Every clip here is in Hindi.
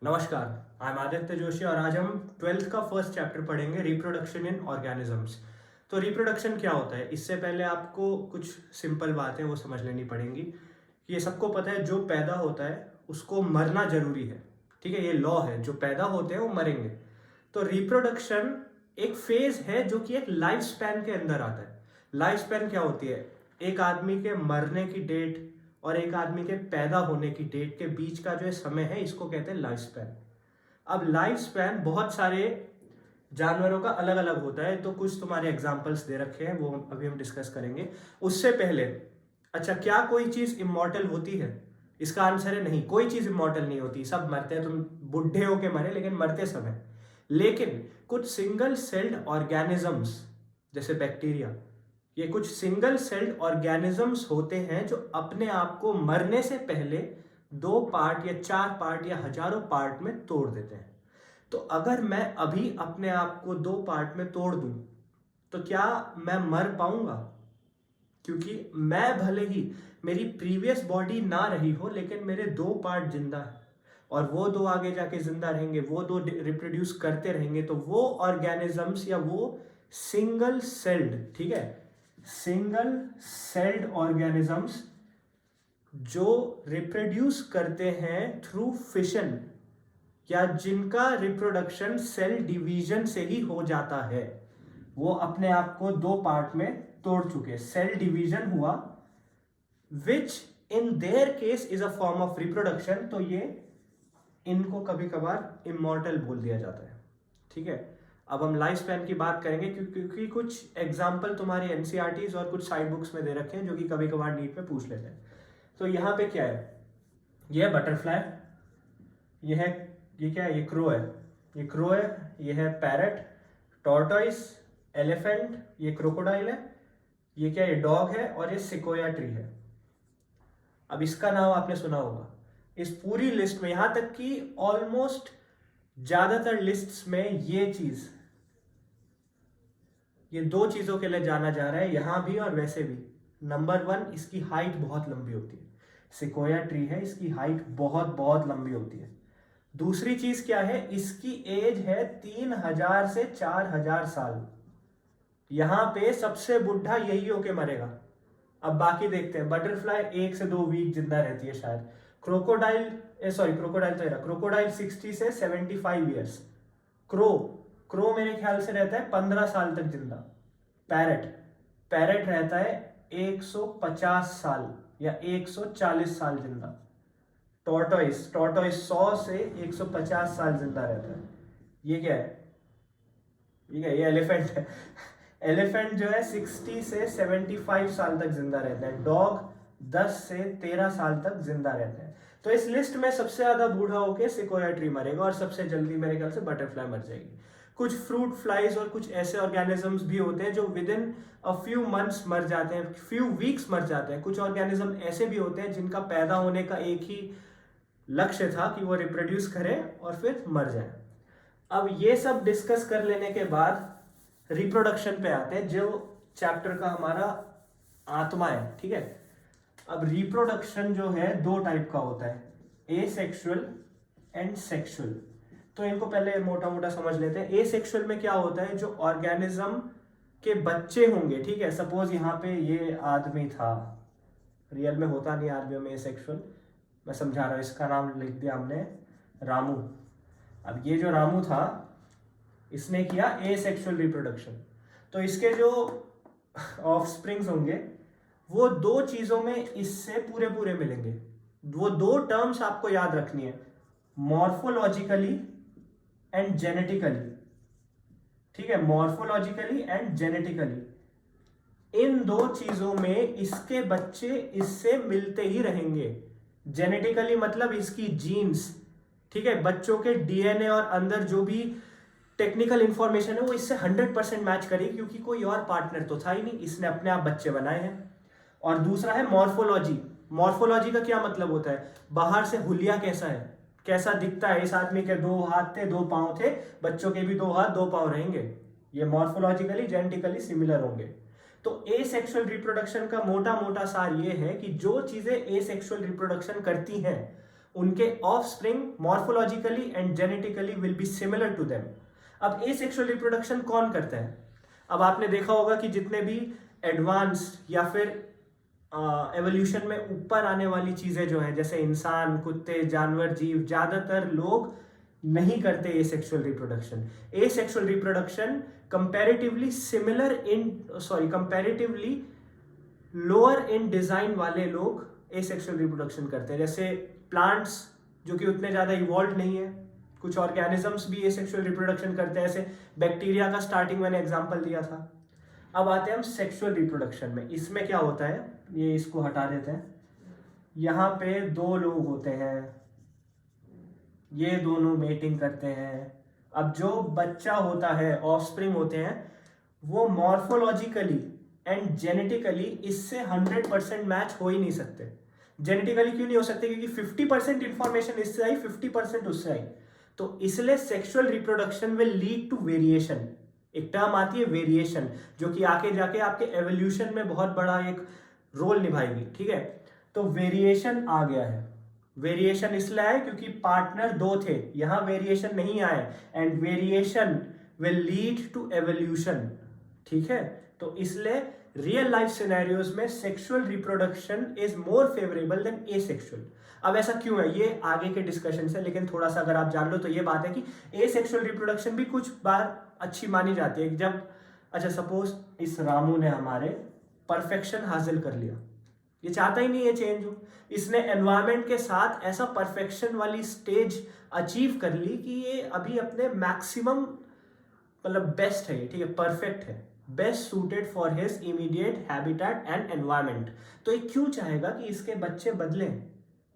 नमस्कार, आई एम आदित्य जोशी और आज हम ट्वेल्थ का फर्स्ट चैप्टर पढ़ेंगे रिप्रोडक्शन इन ऑर्गेनिजम्स। तो रिप्रोडक्शन क्या होता है, इससे पहले आपको कुछ सिंपल बातें वो समझ लेनी पड़ेंगी। ये सबको पता है जो पैदा होता है उसको मरना जरूरी है। ठीक है, ये लॉ है, जो पैदा होते हैं वो मरेंगे। तो रिप्रोडक्शन एक फेज है जो कि एक लाइफ स्पैन के अंदर आता है। लाइफ स्पैन क्या होती है? एक आदमी के मरने की डेट और एक आदमी के पैदा होने की डेट के बीच का जो समय है इसको कहते हैं लाइफ स्पैन। अब लाइफ स्पैन बहुत सारे जानवरों का अलग अलग होता है, तो कुछ तुम्हारे एग्जांपल्स दे रखे हैं, वो अभी हम डिस्कस करेंगे। उससे पहले, अच्छा, क्या कोई चीज इमॉर्टल होती है? इसका आंसर है नहीं, कोई चीज इमॉर्टल नहीं होती, सब मरते हैं। तुम बुढ़े होके मरे लेकिन मरते समय। लेकिन कुछ सिंगल सेल्ड ऑर्गेनिजम्स जैसे बैक्टीरिया, ये कुछ सिंगल सेल्ड ऑर्गेनिजम्स होते हैं जो अपने आप को मरने से पहले 2 पार्ट या 4 पार्ट या हजारों पार्ट में तोड़ देते हैं। तो अगर मैं अभी अपने आप को 2 पार्ट में तोड़ दूं तो क्या मैं मर पाऊंगा? क्योंकि मैं भले ही मेरी प्रीवियस बॉडी ना रही हो लेकिन मेरे 2 पार्ट जिंदा है और वो 2 आगे जाके जिंदा रहेंगे, वो 2 रिप्रोड्यूस करते रहेंगे। तो वो ऑर्गेनिजम्स या वो सिंगल सेल्ड, ठीक है, सिंगल सेल्ड ऑर्गेनिजम्स जो रिप्रोड्यूस करते हैं थ्रू फिशन या जिनका रिप्रोडक्शन सेल डिवीजन से ही हो जाता है, वो अपने आप को 2 पार्ट में तोड़ चुके, सेल डिवीजन हुआ, which in their case is a form of reproduction. तो ये इनको कभी कभार इमॉर्टल बोल दिया जाता है। ठीक है, अब हम लाइफ स्पैन की बात करेंगे क्योंकि कुछ एग्जाम्पल तुम्हारे एनसीईआरटीज और कुछ साइड बुक्स में दे रखे हैं जो कि कभी कभार नीट में पूछ लेते हैं। तो यहाँ पे क्या है? ये है बटरफ्लाई, ये क्या है? ये क्रो है, ये क्रो है, ये है पैरट, टॉर्टोइस, एलिफेंट, ये क्रोकोडाइल है, ये क्या है? ये डॉग है और ये सिकोया ट्री है। अब इसका नाम आपने सुना होगा। इस पूरी लिस्ट में, यहां तक कि ऑलमोस्ट ज्यादातर लिस्ट्स में ये 2 चीजों के लिए जाना जा रहा है, यहां भी और वैसे भी। नंबर 1, इसकी हाइट बहुत लंबी होती है। सिकोया ट्री है, इसकी हाइट बहुत बहुत लंबी होती है। दूसरी चीज क्या है? इसकी एज है 3000 से 4000 साल। यहां पे सबसे बुढ़ा यही होके मरेगा। अब बाकी देखते हैं। बटरफ्लाई 1 से 2 वीक जिंदा रहती है शायद। क्रोकोडाइल 60 से 75 ईयर्स। क्रो क्रो मेरे ख्याल से रहता है 15 साल तक जिंदा। पैरट पैरट रहता है 150 साल या 140 साल जिंदा। टॉर्टोइस 100 से 150 साल जिंदा रहता है। ये क्या है? ये एलिफेंट है। एलिफेंट जो है 60 से 75 साल तक जिंदा रहता है। डॉग 10 से 13 साल तक जिंदा रहता है। तो इस लिस्ट में सबसे ज्यादा बूढ़ा होके सिकोया ट्री मरेगा और सबसे जल्दी मेरे ख्याल से बटरफ्लाई मर जाएगी। कुछ फ्रूट फ्लाइज और कुछ ऐसे ऑर्गेनिजम्स भी होते हैं जो with in a few months मर जाते हैं, फ्यू वीक्स मर जाते हैं। कुछ ऑर्गेनिज्म ऐसे भी होते हैं जिनका पैदा होने का एक ही लक्ष्य था कि वो रिप्रोड्यूस करें और फिर मर जाए। अब ये सब डिस्कस कर लेने के बाद रिप्रोडक्शन पे आते हैं, जो चैप्टर का हमारा आत्मा है। ठीक है, अब रिप्रोडक्शन जो है 2 टाइप का होता है, एसेक्सुअल एंड सेक्सुअल। तो इनको पहले मोटा मोटा समझ लेते हैं। एसेक्सुअल में क्या होता है? जो ऑर्गेनिज्म के बच्चे होंगे, ठीक है, सपोज यहाँ पे ये आदमी था, रियल में होता नहीं आदमियों में एसेक्सुअल, मैं समझा रहा हूँ, इसका नाम लिख दिया हमने रामू। अब ये जो रामू था इसने किया एसेक्सुअल रिप्रोडक्शन। तो इसके जो ऑफस्प्रिंग्स होंगे वो 2 चीजों में इससे पूरे पूरे मिलेंगे। वो 2 टर्म्स आपको याद रखनी है, मॉर्फोलॉजिकली एंड जेनेटिकली। ठीक है, मॉर्फोलॉजिकली एंड जेनेटिकली, इन 2 चीजों में इसके बच्चे इससे मिलते ही रहेंगे। जेनेटिकली मतलब इसकी जीन्स, ठीक है, बच्चों के डीएनए और अंदर जो भी टेक्निकल इंफॉर्मेशन है वो इससे 100% मैच करेगी, क्योंकि कोई और पार्टनर तो था ही नहीं, इसने अपने आप बच्चे बनाए हैं। और दूसरा है मॉर्फोलॉजी। मॉर्फोलॉजी का क्या मतलब होता है? बाहर से हुलिया कैसा है, कैसा दिखता है। इस आदमी के 2 हाथ थे, 2 पांव थे, बच्चों के भी 2 हाथ 2 पांव रहेंगे। ये मॉर्फोलॉजिकली जेनेटिकली सिमिलर होंगे। तो एसेक्सुअल रिप्रोडक्शन का मोटा मोटा सार ये है कि जो चीजें एसेक्सुअल रिप्रोडक्शन करती हैं उनके offspring morphologically and genetically will be similar to them. अब एसेक्सुअल रिप्रोडक्शन कौन करता है? अब आपने देखा होगा कि जितने भी एडवांस्ड या फिर एवोल्यूशन में ऊपर आने वाली चीजें जो हैं, जैसे इंसान, कुत्ते, जानवर, जीव, ज्यादातर लोग नहीं करते asexual reproduction. Asexual reproduction comparatively similar in comparatively lower in design वाले लोग एसेक्सुअल रिप्रोडक्शन करते हैं। जैसे प्लांट्स जो कि उतने ज्यादा इवॉल्व नहीं है, कुछ ऑर्गेनिजम्स भी एसेक्सुअल रिप्रोडक्शन करते हैं, ऐसे बैक्टीरिया का स्टार्टिंग मैंने एग्जांपल दिया था। अब आते हैं हम सेक्सुअल रिप्रोडक्शन में। इसमें क्या होता है, ये इसको हटा देते हैं। यहाँ पे दो लोग होते हैं, ये दोनों मेटिंग करते हैं। अब जो बच्चा होता है, ऑफस्प्रिंग होते हैं, वो मॉर्फोलॉजिकली एंड जेनेटिकली इससे 100% मैच हो ही नहीं सकते। जेनेटिकली क्यों नहीं हो सकते? क्योंकि 50% इंफॉर्मेशन इससे आई, 50% उससे आई। तो इसलिए sexual reproduction will lead to variation. एक टर्म आती है वेरिएशन, जो कि आके जाके आपके एवोल्यूशन में बहुत बड़ा एक रोल निभाएगी। ठीक है, तो वेरिएशन आ गया है। वेरिएशन इसलिए आए क्योंकि पार्टनर दो थे, यहां वेरिएशन नहीं आए, and variation will lead to evolution. ठीक है, तो इसलिए रियल लाइफ सिनेरियोज में sexual reproduction is more favourable than asexual. अब ऐसा क्यों है, ये आगे के डिस्कशन से, लेकिन थोड़ा सा अगर आप जान लो तो ये बात है कि एसेक्सुअल रिप्रोडक्शन भी कुछ बार अच्छी मानी जाती है। जब अच्छा सपोज इस रामू ने हमारे परफेक्शन हासिल कर लिया, ये चाहता ही नहीं है चेंज हो, इसने एनवायरनमेंट के साथ ऐसा परफेक्शन वाली स्टेज अचीव कर ली कि ये अभी अपने मैक्सिमम मतलब बेस्ट है, ठीक है, परफेक्ट है, best suited for his immediate habitat and environment. तो ये क्यों चाहेगा कि इसके बच्चे बदलें?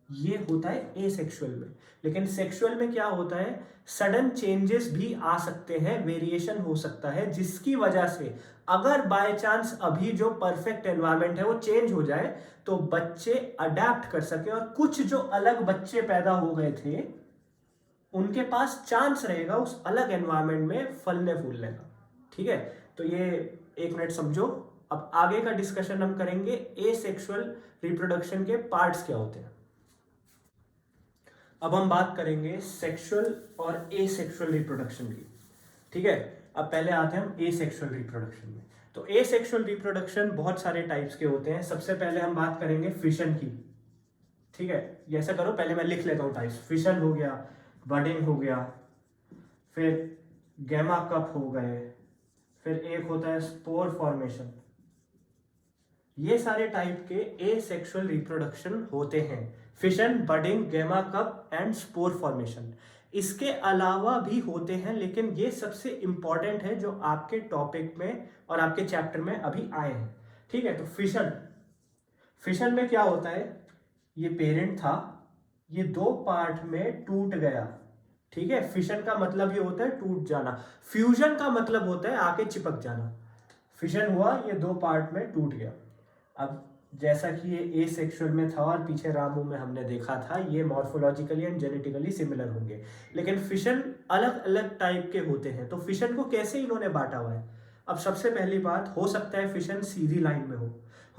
ये होता है एसेक्सुअल में। लेकिन सेक्सुअल में क्या होता है, सडन चेंजेस भी आ सकते हैं, वेरिएशन हो सकता है, जिसकी वजह से अगर बाय चांस अभी जो परफेक्ट एनवायरनमेंट है वो चेंज हो जाए तो बच्चे अडेप्ट कर सके, और कुछ जो अलग बच्चे पैदा हो गए थे उनके पास चांस रहेगा उस अलग एनवायरनमेंट में फलने फूलने का। ठीक है, तो ये एक मिनट समझो। अब आगे का डिस्कशन हम करेंगे एसेक्सुअल रिप्रोडक्शन के पार्ट्स क्या होते हैं। अब हम बात करेंगे सेक्सुअल और एसेक्सुअल रिप्रोडक्शन की। ठीक है, अब पहले आते हैं हम एसेक्सुअल रिप्रोडक्शन में। तो एसेक्सुअल रिप्रोडक्शन बहुत सारे टाइप्स के होते हैं। सबसे पहले हम बात करेंगे फिशन की। ठीक है, ऐसा करो, पहले मैं लिख लेता हूँ टाइप्स। फिशन हो गया, बडिंग हो गया, फिर गैमा कप हो गए, फिर एक होता है स्पोर फॉर्मेशन। ये सारे टाइप के एसेक्सुअल रिप्रोडक्शन होते हैं, fission, budding, gemma cup and spore formation. इसके अलावा भी होते हैं, लेकिन ये सबसे इंपॉर्टेंट है जो आपके टॉपिक में और आपके चैप्टर में अभी आए हैं। ठीक है, तो फिशन, फिशन में क्या होता है, ये पेरेंट था, ये दो पार्ट में टूट गया। ठीक है, फिशन का मतलब ये होता है टूट जाना, फ्यूजन का मतलब होता है आके चिपक जाना। फिशन हुआ, ये दो पार्ट में टूट गया। अब जैसा कि ये एसेक्सुअल में था और पीछे रामू में हमने देखा था, ये मॉर्फोलॉजिकली एंड जेनेटिकली सिमिलर होंगे, लेकिन फिशन अलग अलग टाइप के होते हैं। तो फिशन को कैसे इन्होंने बांटा हुआ है? अब सबसे पहली बात, हो सकता है फिशन सीधी लाइन में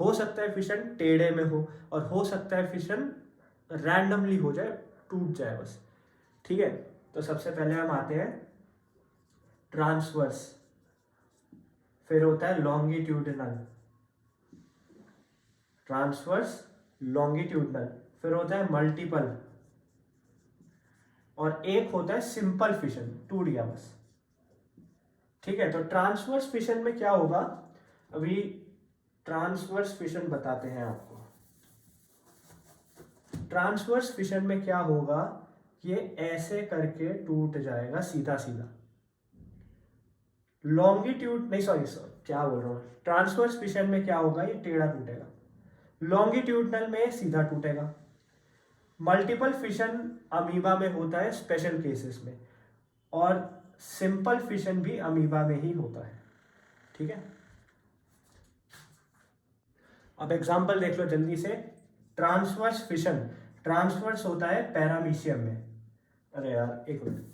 हो सकता है फिशन टेढ़े में और हो सकता है फिशन रैंडमली हो जाए, टूट जाए बस। ठीक है, तो सबसे पहले हम आते हैं ट्रांसवर्स, फिर होता है लॉन्गिट्यूडिनल, ट्रांसवर्स, लॉन्गिट्यूडिनल, फिर होता है मल्टीपल, और एक होता है सिंपल फिशन, टूट गया बस। ठीक है, तो ट्रांसवर्स फिशन में क्या होगा, अभी ट्रांसवर्स फिशन बताते हैं आपको। ट्रांसवर्स फिशन में क्या होगा, ये ऐसे करके टूट जाएगा सीधा सीधा। लॉन्गिट्यूड नहीं, सॉरी क्या बोल रहा हूं, ट्रांसवर्स फिशन में क्या होगा, ये टेढ़ा टूटेगा। लॉन्गिट्यूडनल में सीधा टूटेगा। मल्टीपल फिशन अमीबा में होता है स्पेशल केसेस में, और सिंपल फिशन भी अमीबा में ही होता है। ठीक है, अब एग्जांपल देख लो जल्दी से। ट्रांसवर्स फिशन, ट्रांसवर्स होता है पैरामीशियम में। अरे यार एक मिनट,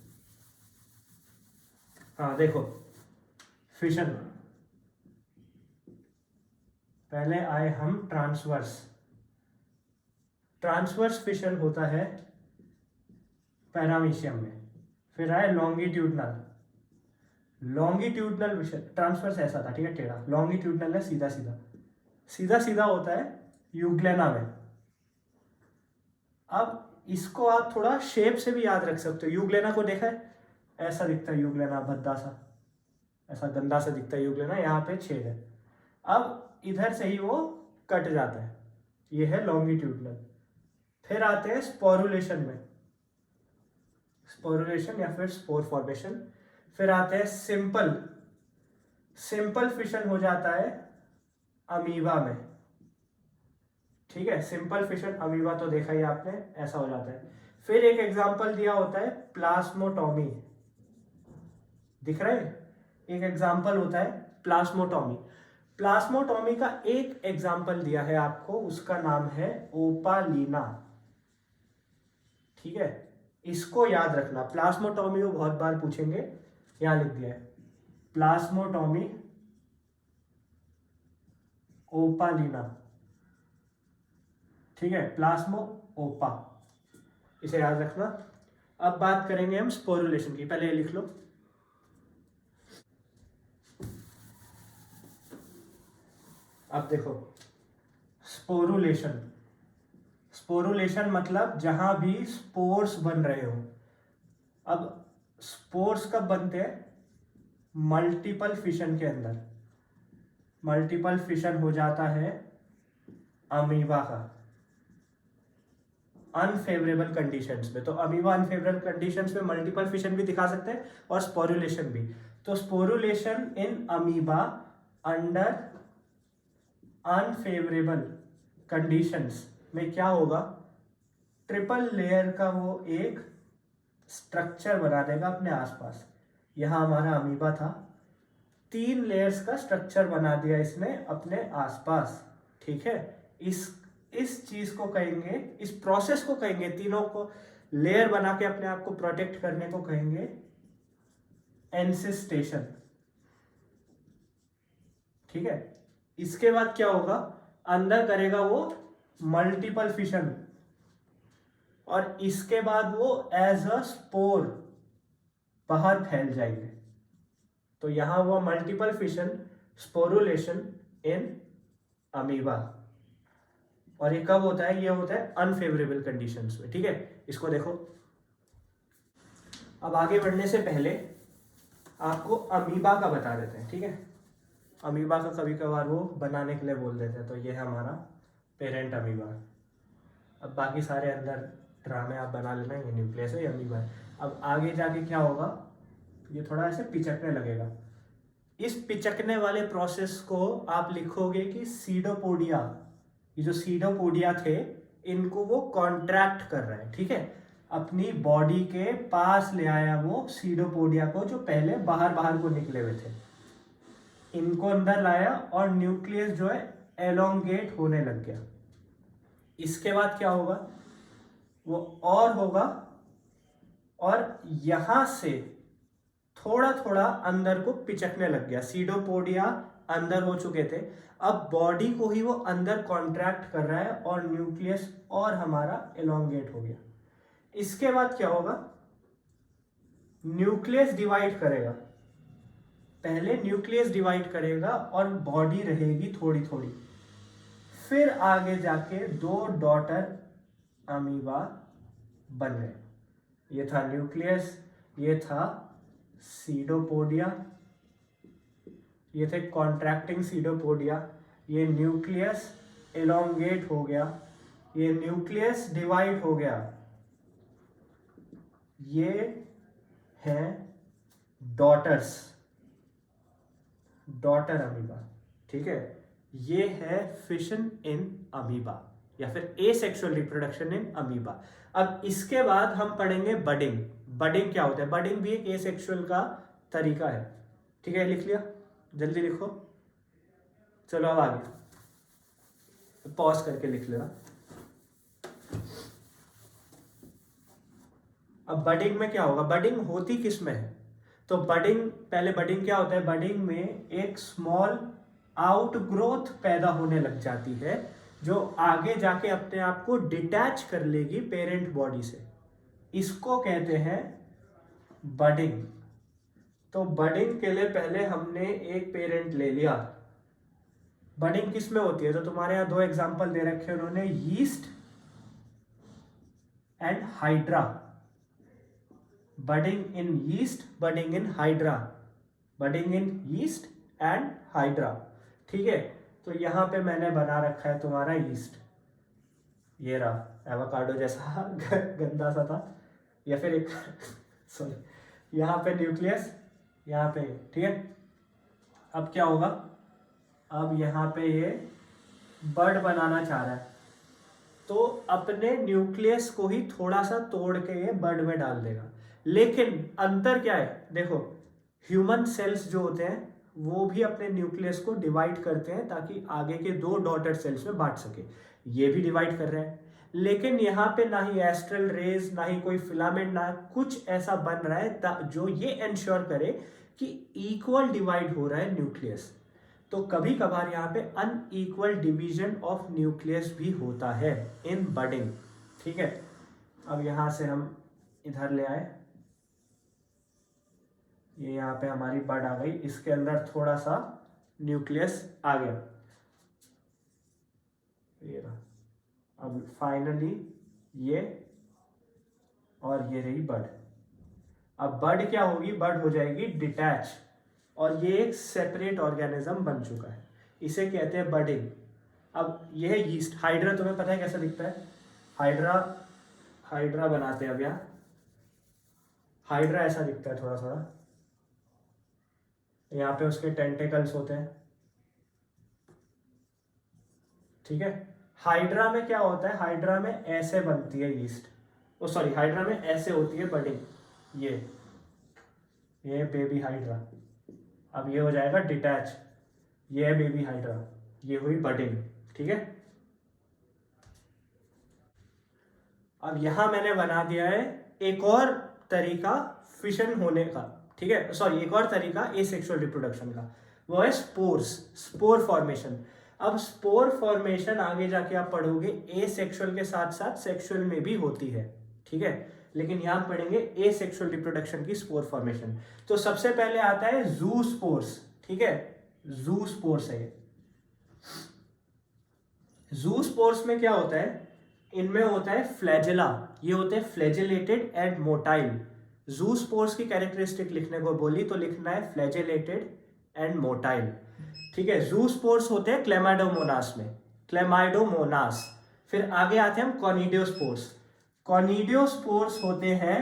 हाँ देखो, फिशन पहले आए हम ट्रांसवर्स। ट्रांसवर्स फिशन होता है पैरामीशियम में। फिर आए लॉन्गिट्यूडनल, लॉन्गिट्यूडनल ट्रांसफर्स ऐसा था, ठीक है, टेढ़ा। लॉन्गिट्यूडनल है सीधा सीधा, सीधा सीधा होता है यूग्लेना में। अब इसको आप थोड़ा शेप से भी याद रख सकते हो। यूग्लेना को देखा है, ऐसा दिखता है यूग्लेना, भद्दा सा, ऐसा गंदा सा दिखता है यूग्लेना, यहाँ पे छेद है। अब इधर से ही वो कट जाता है, ये है लॉन्गिट्यूडनल। फिर आते हैं स्पोरुलेशन में, स्पोरुलेशन या फिर स्पोर फॉर्मेशन। फिर आते हैं सिंपल, सिंपल फिशन हो जाता है अमीबा में, ठीक है। सिंपल फिशन अमीबा तो देखा ही आपने, ऐसा हो जाता है। फिर एक एग्जांपल दिया होता है प्लाज्मोटॉमी, दिख रहा है, एक एग्जांपल होता है प्लाज्मोटॉमी। प्लाज्मोटॉमी का एक एग्जांपल दिया है आपको, उसका नाम है ओपालीना, ठीक है। इसको याद रखना, प्लाज्मोटॉमी को बहुत बार पूछेंगे, यहां लिख दिया है प्लाज्मोटॉमी ओपालीना, ठीक है, प्लाज्मो ओपा, इसे याद रखना। अब बात करेंगे हम स्पोरुलेशन की, पहले ये लिख लो। अब देखो स्पोरुलेशन, स्पोरुलेशन मतलब जहां भी स्पोर्स बन रहे हो। अब स्पोर्स कब बनते हैं? मल्टीपल फिशन के अंदर। मल्टीपल फिशन हो जाता है अमीबा का अनफेवरेबल कंडीशंस में। तो अमीबा अनफेवरेबल कंडीशंस में मल्टीपल फिशन भी दिखा सकते हैं और स्पोरुलेशन भी। तो sporulation in amoeba under unfavourable conditions में क्या होगा, ट्रिपल लेयर का वो एक स्ट्रक्चर बना देगा अपने आसपास। यहां हमारा अमीबा था, 3 लेयर्स का स्ट्रक्चर बना दिया इसने अपने आसपास, ठीक है। इस चीज को कहेंगे, इस प्रोसेस को कहेंगे, तीनों को लेयर बना के अपने आप को प्रोटेक्ट करने को कहेंगे एनसिस्टेशन, ठीक है। इसके बाद क्या होगा, अंदर करेगा वो मल्टीपल फिशन, और इसके बाद वो एज अ स्पोर बाहर फैल जाएंगे। तो यहां हुआ multiple fission, sporulation in amoeba. और ये कब होता है? ये होता है अनफेवरेबल कंडीशंस में, ठीक है। इसको देखो। अब आगे बढ़ने से पहले आपको अमीबा का बता देते हैं, ठीक है। अमीबा का कभी कभार वो बनाने के लिए बोल देते हैं। तो ये है हमारा पेरेंट अमीबा। अब बाकी सारे अंदर ड्रामे आप बना लेना, ये न्यूक्लियस है, ये अमीबा है। अब आगे जाके क्या होगा, ये थोड़ा ऐसे पिचकने लगेगा। इस पिचकने वाले प्रोसेस को आप लिखोगे कि सीडोपोडिया। ये जो सीडोपोडिया थे, इनको वो कॉन्ट्रैक्ट कर रहे हैं, ठीक है। अपनी बॉडी के पास ले आया वो सीडोपोडिया को, जो पहले बाहर बाहर को निकले हुए थे, इनको अंदर लाया और न्यूक्लियस जो है एलोंगेट होने लग गया। इसके बाद क्या होगा, वो और होगा, और यहां से थोड़ा थोड़ा अंदर को पिचकने लग गया। सीडोपोडिया अंदर हो चुके थे, अब बॉडी को ही वो अंदर कॉन्ट्रैक्ट कर रहा है और न्यूक्लियस और हमारा एलोंगेट हो गया। इसके बाद क्या होगा, न्यूक्लियस डिवाइड करेगा। पहले न्यूक्लियस डिवाइड करेगा और बॉडी रहेगी थोड़ी थोड़ी। फिर आगे जाके 2 डॉटर अमीबा बन गए। ये था न्यूक्लियस, ये था सीडोपोडिया, ये थे कॉन्ट्रैक्टिंग सीडोपोडिया, ये न्यूक्लियस एलोंगेट हो गया, ये न्यूक्लियस डिवाइड हो गया। ये हैं डॉटर्स, डॉटर अमीबा, ठीक है। ये है फिशन इन अमीबा या फिर एसेक्सुअल रिप्रोडक्शन इन अमीबा। अब इसके बाद हम पढ़ेंगे बडिंग। बडिंग क्या होता है? बडिंग भी एक एसेक्सुअल का तरीका है, ठीक है। लिख लिया? जल्दी लिखो। चलो अब आगे पॉज करके लिख लेना। अब बडिंग में क्या होगा, बडिंग होती किस में है? तो बडिंग, पहले बडिंग क्या होता है, बडिंग में एक स्मॉल आउटग्रोथ पैदा होने लग जाती है, जो आगे जाके अपने आप को डिटैच कर लेगी पेरेंट बॉडी से। इसको कहते हैं बडिंग। तो बडिंग के लिए पहले हमने एक पेरेंट ले लिया। बडिंग किस में होती है? तो तुम्हारे यहां दो एग्जांपल दे रखे हैं उन्होंने, yeast and hydra. Budding in yeast, budding in hydra, budding in yeast and hydra. ठीक है, तो यहां पे मैंने बना रखा है तुम्हारा यीस्ट, ये रहा एवोकाडो जैसा गंदा सा था, या फिर एक सॉरी यहाँ पे न्यूक्लियस, यहाँ पे, ठीक है। अब क्या होगा, अब यहाँ पे ये बर्ड बनाना चाह रहा है, तो अपने न्यूक्लियस को ही थोड़ा सा तोड़ के ये बर्ड में डाल देगा। लेकिन अंतर क्या है, देखो ह्यूमन सेल्स जो होते हैं वो भी अपने न्यूक्लियस को डिवाइड करते हैं ताकि आगे के दो डॉटर सेल्स में बांट सके, ये भी डिवाइड कर रहे हैं। लेकिन यहाँ पे ना ही एस्ट्रल रेज, ना ही कोई फिलामेंट, ना कुछ ऐसा बन रहा है जो ये इंश्योर करे कि इक्वल डिवाइड हो रहा है न्यूक्लियस। तो कभी कभार यहाँ पे अनइक्वल डिवीजन ऑफ न्यूक्लियस भी होता है इन बडिंग। ठीक है, अब यहाँ से हम इधर ले आए, ये यहाँ पे हमारी बड आ गई, इसके अंदर थोड़ा सा न्यूक्लियस आ गया, ये रहा। अब फाइनली ये और ये रही बड। अब बड क्या होगी, बड हो जाएगी डिटैच, और ये एक सेपरेट ऑर्गेनिज्म बन चुका है, इसे कहते हैं बडिंग। अब यह है यीस्ट। हाइड्रा तुम्हें पता है कैसा दिखता है, हाइड्रा बनाते हैं अब यहाँ, हाइड्रा ऐसा दिखता है थोड़ा थोड़ा, यहाँ पे उसके टेंटिकल्स होते हैं। ठीक है, हाइड्रा में क्या होता है, हाइड्रा में ऐसे बनती है यीस्ट, ओ सॉरी हाइड्रा में ऐसे होती है बडिंग, ये बेबी हाइड्रा। अब ये हो जाएगा डिटैच, ये है बेबी हाइड्रा, ये हुई बडिंग। ठीक है, अब यहां मैंने बना दिया है एक और तरीका फिशन होने का। ठीक है, सॉरी एक और तरीका एसेक्सुअल रिप्रोडक्शन का, वो है स्पोर्स, स्पोर फॉर्मेशन। अब स्पोर फॉर्मेशन आगे जाके आप पढ़ोगे एसेक्सुअल के साथ साथ सेक्सुअल में भी होती है। ठीक है, लेकिन यहां पढ़ेंगे एसेक्सुअल रिप्रोडक्शन की स्पोर फॉर्मेशन। तो सबसे पहले आता है जू स्पोर्स। ठीक है, जू स्पोर्स है ये। जू स्पोर्स में क्या होता है, इनमें होता है फ्लैजेला, ये होते हैं फ्लैजेलेटेड एंड मोटाइल। जू स्पोर्स की कैरेक्टरिस्टिक लिखने को बोली तो लिखना है फ्लैजेलेटेड एंड मोटाइल। ठीक है, जू स्पोर्स होते हैं क्लेमाइडोमोनास में, क्लेमाइडोमोनास। फिर आगे आते हैं हम कॉनिडियोस्पोर्स। कॉनिडियोस्पोर्स होते हैं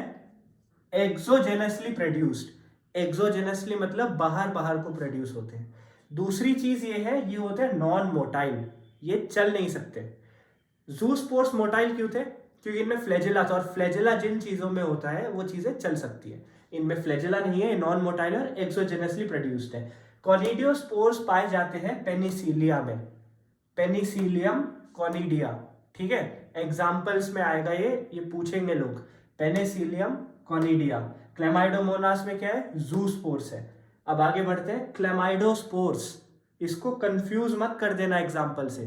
एक्सोजेनसली प्रोड्यूस्ड। एक्सोजेनसली मतलब बाहर बाहर को प्रोड्यूस होते हैं। दूसरी चीज ये है, ये होते हैं नॉन मोटाइल, ये चल नहीं सकते। जू स्पोर्स मोटाइल क्यों थे, क्योंकि इनमें फ्लैजेला था, और फ्लैजेला जिन चीजों में होता है वो चीजें चल सकती है, इनमें फ्लैजेला नहीं है, नॉन मोटाइल और एक्सोजेनसली प्रोड्यूस्ड है। कॉनिडियोस्पोर्स पाए जाते हैं पेनिसिलिया में, पेनिसिलियम कॉनिडिया। ठीक है, एग्जाम्पल्स में आएगा ये पूछेंगे लोग, पेनिसिलियम कॉनिडिया। क्लेमाइडोमोनास में क्या है, जू स्पोर्स है। अब आगे बढ़ते हैं, क्लेमाइडोस्पोर्स, इसको कंफ्यूज मत कर देना एग्जाम्पल से।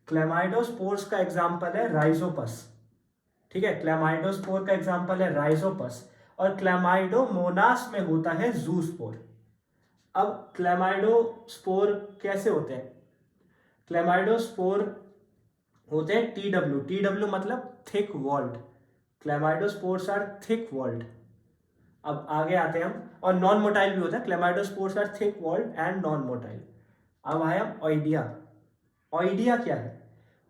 क्लेमाइडोस्पोर्स का एग्जाम्पल है राइजोपस। ठीक है, क्लेमाइडोस्पोर का एग्जाम्पल है राइजोपस, और क्लेमाइडोमोनास में होता है जू स्पोर। अब क्लेमाइडोस्पोर कैसे होते हैं, क्लेमाइडोस्पोर होते हैं टीडब्ल्यू, टीडब्ल्यू मतलब thick walled, chlamydospores are thick walled. अब आगे आते हैं हम, और नॉन मोटाइल भी होता है, chlamydospores are thick walled and non motile. अब आए हम ऑइडिया। ऑइडिया क्या है,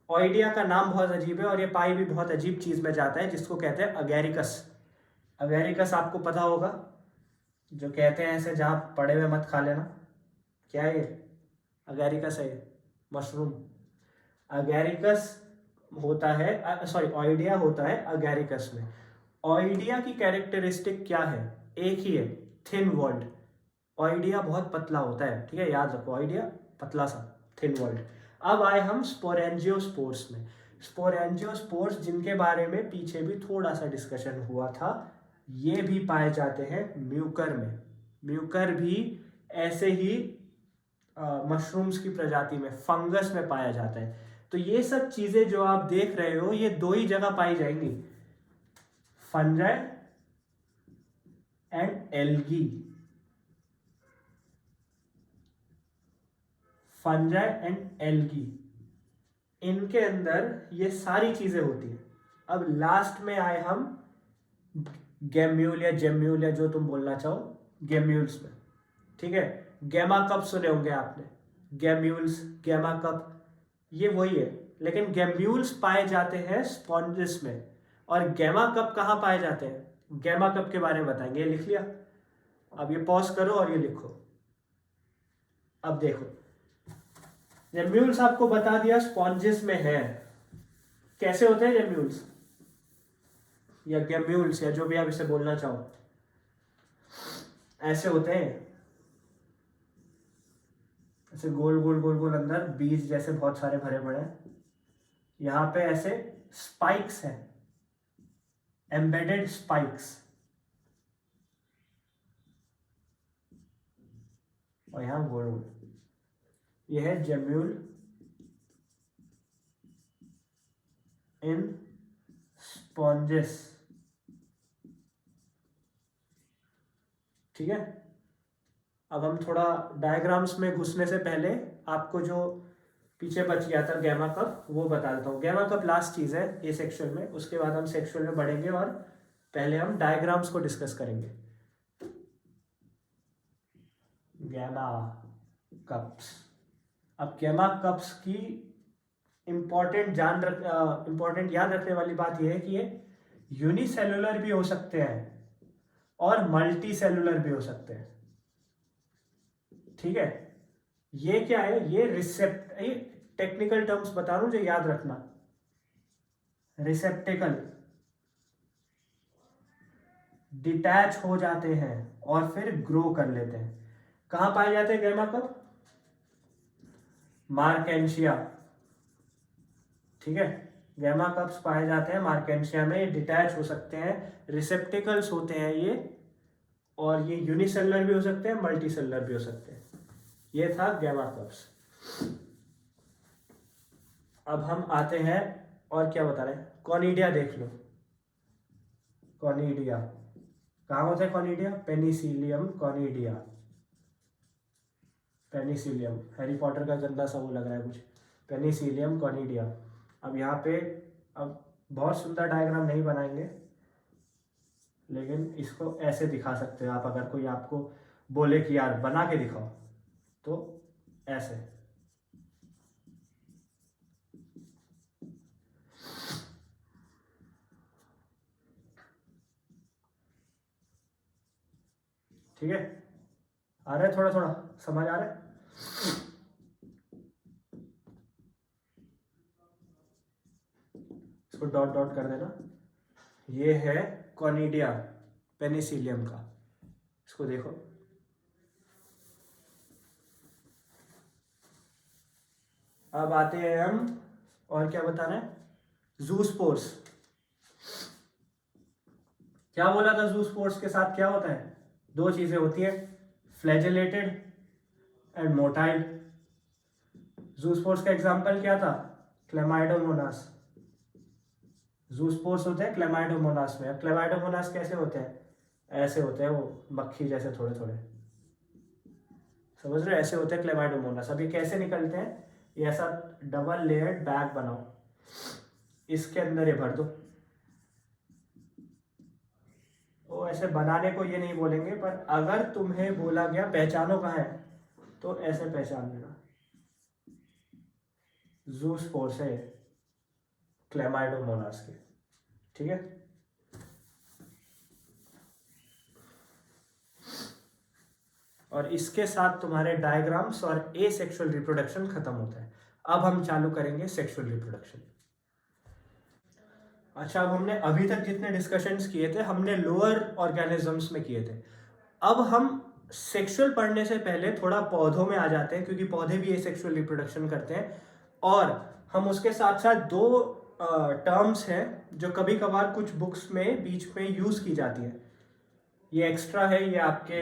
ऑइडिया का नाम बहुत अजीब है, और ये पाई भी बहुत अजीब चीज में जाता है, जिसको कहते हैं अगैरिकस। अगैरिकस आपको पता होगा, जो कहते हैं ऐसे जहां पड़े हुए मत खा लेना, क्या है ये, अगैरिकस है, मशरूम। अगैरिकस होता है, सॉरी ऑइडिया होता है अगैरिकस में। ऑइडिया की कैरेक्टरिस्टिक क्या है, एक ही है, थिन वॉल्ड। ऑइडिया बहुत पतला होता है, ठीक है, याद रखो, ऑइडिया पतला सा, थिन वॉल्ड। अब आए हम स्पोरेंजियोस्पोर्स में। स्पोरेंजियोस्पोर्स जिनके बारे में पीछे भी थोड़ा सा डिस्कशन हुआ था, ये भी पाए जाते हैं म्यूकर में। म्यूकर भी ऐसे ही मशरूम्स की प्रजाति में, फंगस में पाया जाता है। तो ये सब चीजें जो आप देख रहे हो, ये दो ही जगह पाई जाएंगी, fungi and algae, fungi and algae, इनके अंदर ये सारी चीजें होती हैं। अब लास्ट में आए हम गैम्यूल या जेम्यूल या जो तुम बोलना चाहो, गैम्यूल्स में। ठीक है, गैमा कप सुने होंगे आपने, गैम्यूल्स, गैमा कप, ये वही है, लेकिन गैम्यूल्स पाए जाते हैं स्पॉन्जिस में, और गैमा कप कहाँ पाए जाते हैं, गैमा कप के बारे में बताएंगे। ये लिख लिया, अब ये पॉज करो और ये लिखो। अब देखो, जेम्यूल्स आपको बता दिया स्पॉन्जिस में है। कैसे होते हैं जेम्यूल्स या गैम्यूल्स या जो भी आप इसे बोलना चाहो, ऐसे होते हैं, ऐसे गोल गोल गोल गोल, अंदर बीज जैसे बहुत सारे भरे पड़े हैं। यहां पे ऐसे स्पाइक्स हैं, एम्बेडेड स्पाइक्स, और यहां गोल गोल, यह है जेम्यूल इन स्पॉन्जेस। ठीक है, अब हम थोड़ा डायग्राम्स में घुसने से पहले आपको जो पीछे बच गया था गैमा कप, वो बता देता हूँ। गैमा कप लास्ट चीज है ये सेक्शन में, उसके बाद हम सेक्शन में बढ़ेंगे और पहले हम डायग्राम्स को डिस्कस करेंगे। गैमा कप्स, अब गैमा कप्स की इंपॉर्टेंट याद रखने वाली बात यह है कि ये यूनिसेलुलर भी हो सकते हैं और मल्टी सेलुलर भी हो सकते हैं। ठीक है, ये क्या है, ये टेक्निकल टर्म्स बता रहा हूं जो याद रखना। रिसेप्टेकल डिटैच हो जाते हैं और फिर ग्रो कर लेते हैं। कहां पाए जाते हैं गैमा कप, मार्केंशिया। ठीक है, गैमा कप्स पाए जाते हैं मार्केंशिया में, डिटैच हो सकते हैं, रिसेप्टिकल्स होते हैं ये, और ये यूनिसेलुलर भी हो सकते हैं, मल्टी सेलुलर भी हो सकते हैं। ये था गैमा कप्स। अब हम आते हैं, और क्या बता रहे हैं, कॉनिडिया देख लो। कॉनिडिया कहाँ होता है, conidia, Penicillium conidia, Penicillium, Harry Potter का गंदा सा वो लग रहा है कुछ, पेनिसिलियम कॉनिडिया। अब यहाँ पे अब बहुत सुंदर डायग्राम नहीं बनाएंगे, लेकिन इसको ऐसे दिखा सकते हो आप। अगर कोई आपको बोले कि यार बना के दिखाओ, तो ऐसे। ठीक है, आ रहा है, थोड़ा थोड़ा समझ आ रहा है। इसको डॉट डॉट कर देना। ये है कॉनिडिया पेनिसिलियम का, इसको देखो। अब आते हैं हम, और क्या बताना है, जूस्पोर्स। क्या बोला था, जूस्पोर्स के साथ क्या होता है, दो चीजें होती है, फ्लैजेलेटेड एंड मोटाइल। जूस्पोर्स का एग्जांपल क्या था, क्लेमाइडोमोनास। जूस्पोर्स होते हैं क्लेमाइडोमोनास में। अब क्लेमाइडोमोनास कैसे होते हैं, ऐसे होते हैं, वो मक्खी जैसे थोड़े थोड़े, समझ रहे हो, ऐसे होते हैं क्लेमाइडोमोनास। अब ये कैसे निकलते हैं, ये ऐसा डबल लेयर्ड बैग बनाओ, इसके अंदर ये भर दो। वो ऐसे बनाने को ये नहीं बोलेंगे, पर अगर तुम्हें बोला गया पहचानो कहाँ है, तो ऐसे पहचान लेना, जूस्पोर्स है क्लेमाइडोमोनास के। ठीक है, और इसके साथ तुम्हारे डायग्राम्स और ए सेक्सुअल रिप्रोडक्शन खत्म होता है। अब हम चालू करेंगे सेक्सुअल रिप्रोडक्शन। अच्छा, अब हमने अभी तक जितने डिस्कशंस किए थे, हमने लोअर ऑर्गेनिजम्स में किए थे। अब हम सेक्सुअल पढ़ने से पहले थोड़ा पौधों में आ जाते हैं, क्योंकि पौधे भी सेक्सुअल रिप्रोडक्शन करते हैं। और हम उसके साथ साथ दो टर्म्स हैं जो कभी कभार कुछ बुक्स में बीच में यूज की जाती है, ये एक्स्ट्रा है, ये आपके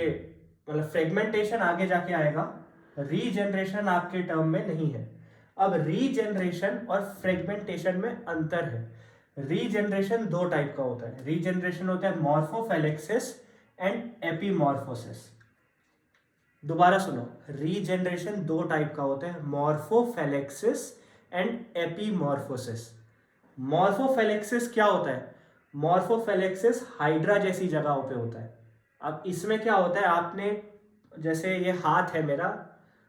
मतलब फ्रेगमेंटेशन आगे जाके आएगा, रीजनरेशन आपके टर्म में नहीं है। अब रीजनरेशन और फ्रेगमेंटेशन में अंतर है। रीजनरेशन दो टाइप का होता है। रीजनरेशन होता है मॉर्फोफेलेक्सिस एंड एपीमॉर्फोसिस। दोबारा सुनो, रीजनरेशन दो टाइप का होता है, मॉर्फोफेलेक्सिस एंड एपीमॉर्फोसिस। मॉर्फोफेलेक्सिस क्या होता है? मॉर्फोफेलेक्सिस हाइड्रा जैसी जगहों पे होता है। अब इसमें क्या होता है, आपने जैसे ये हाथ है मेरा,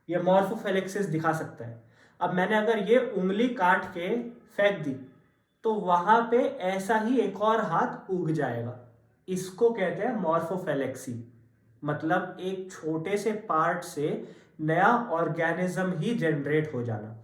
ये मॉर्फोफेलेक्सिस दिखा सकता है। अब मैंने अगर ये उंगली काट के फेंक दी तो वहां पे ऐसा ही एक और हाथ उग जाएगा। इसको कहते हैं मॉर्फोफेलेक्सी, मतलब एक छोटे से पार्ट से नया ऑर्गेनिज्म ही जनरेट हो जाना।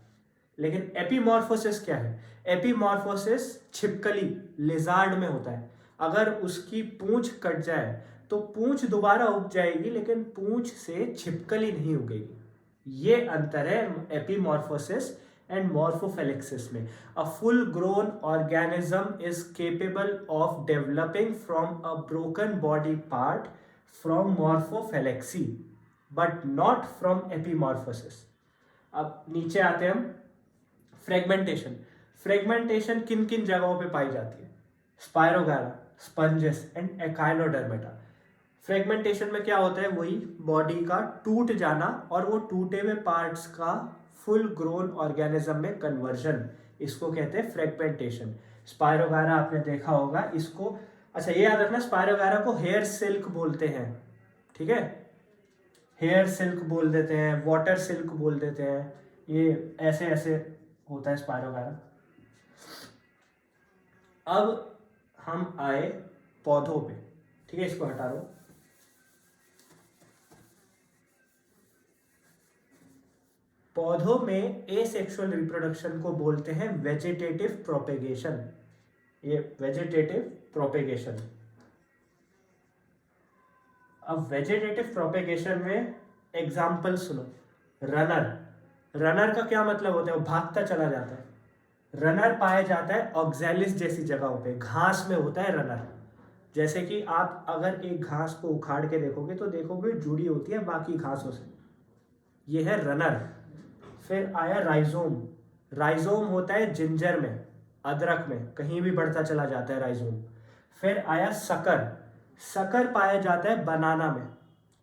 लेकिन एपीमॉर्फोसिस क्या है? एपीमॉर्फोसिस छिपकली लिजार्ड में होता है। अगर उसकी पूंछ कट जाए तो पूंछ दोबारा उग जाएगी, लेकिन पूंछ से छिपकली नहीं उगेगी। ये अंतर है एपीमॉर्फोसिस एंड मॉर्फोफेलेक्सिस में। A full grown organism is capable of developing from a broken body part from morphallaxis but not from epimorphosis. अब नीचे आते हैं हम। फ्रेगमेंटेशन। फ्रेगमेंटेशन किन किन जगहों पे पाई जाती है? Spirogyra, sponges and echinodermata. Fragmentation में क्या होता है? वही बॉडी का टूट जाना और वो टूटे हुए पार्ट्स का फुल ग्रोन ऑर्गेनिज्म में कन्वर्जन, इसको कहते हैं फ्रेगमेंटेशन। स्पायरोगारा आपने देखा होगा इसको। अच्छा ये याद रखना, स्पायरोगारा को हेयर सिल्क बोलते हैं, ठीक है? हेयर सिल्क बोल देते हैं, वाटर सिल्क बोल देते हैं, ये ऐसे ऐसे होता है स्पायरोगारा। अब हम आए पौधों पे, ठीक है? इसको हटा दो। पौधों में एसेक्सुअल रिप्रोडक्शन को बोलते हैं वेजिटेटिव प्रोपेगेशन। ये वेजिटेटिव प्रोपेगेशन। अब वेजिटेटिव प्रोपेगेशन में एग्जाम्पल सुनो। रनर। रनर का क्या मतलब होता है? वो भागता चला जाता है। रनर पाया जाता है ऑक्सैलिस जैसी जगहों पे, घास में होता है रनर। जैसे कि आप अगर एक घास को उखाड़ के देखोगे तो देखोगे जुड़ी होती है बाकी घासों से, ये है रनर। फिर आया राइजोम। राइजोम होता है जिंजर में, अदरक में, कहीं भी बढ़ता चला जाता है राइजोम। फिर आया सकर। सकर पाया जाता है बनाना में,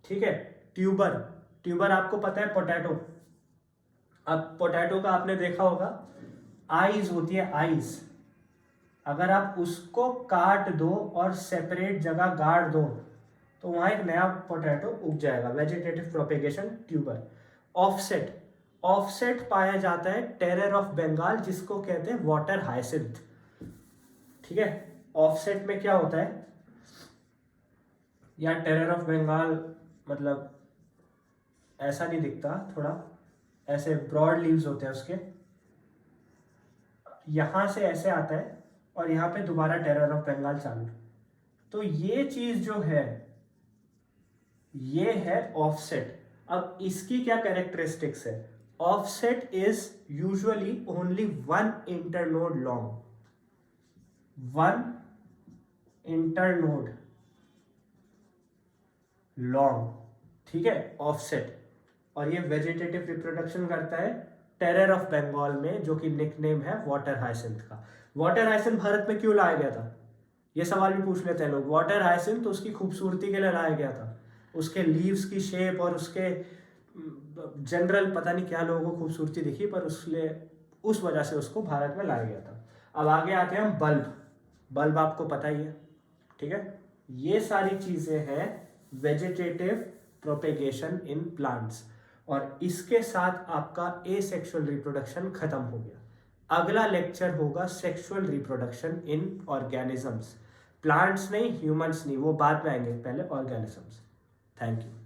ठीक है? ट्यूबर। ट्यूबर आपको पता है पोटैटो। अब पोटैटो का आपने देखा होगा, आइज होती है, आइज। अगर आप उसको काट दो और सेपरेट जगह गाड़ दो तो वहां एक नया पोटैटो उग जाएगा। Vegetative propagation, tuber. Offset. Offset पाया जाता है टेरर ऑफ बंगाल, जिसको कहते हैं वाटर हाइसिंथ, ठीक है? ऑफसेट में क्या होता है? या टेरर ऑफ बंगाल मतलब ऐसा नहीं दिखता, थोड़ा ऐसे ब्रॉड लीव्स होते हैं उसके, यहां से ऐसे आता है और यहाँ पे दोबारा टेरर ऑफ बंगाल चालू। तो ये चीज जो है ये है ऑफसेट। अब इसकी क्या कैरेक्टरिस्टिक्स है? Offset is usually only one internode long, one internode long, ठीक है? ऑफसेट। और ये वेजिटेटिव रिप्रोडक्शन करता है टेरर ऑफ बंगाल में, जो कि निकनेम है वाटर हाइसिंथ का। वाटर हाइसिंथ भारत में क्यों लाया गया था? ये सवाल भी पूछ लेते हैं लोग। वाटर हाइसिंथ तो उसकी खूबसूरती के लिए लाया गया था, उसके लीव्स की शेप और उसके जनरल पता नहीं क्या लोगों को खूबसूरती दिखी, पर उस वजह से उसको भारत में लाया गया था। अब आगे आते हैं हम बल्ब। बल्ब आपको पता ही है, ठीक है? ये सारी चीजें हैं वेजिटेटिव प्रोपेगेशन इन प्लांट्स। और इसके साथ आपका एसेक्सुअल रिप्रोडक्शन खत्म हो गया। अगला लेक्चर होगा sexual reproduction in organisms. Plants नहीं, ह्यूमंस नहीं, वो बाद में आएंगे, पहले ऑर्गेनिजम्स। Thank you.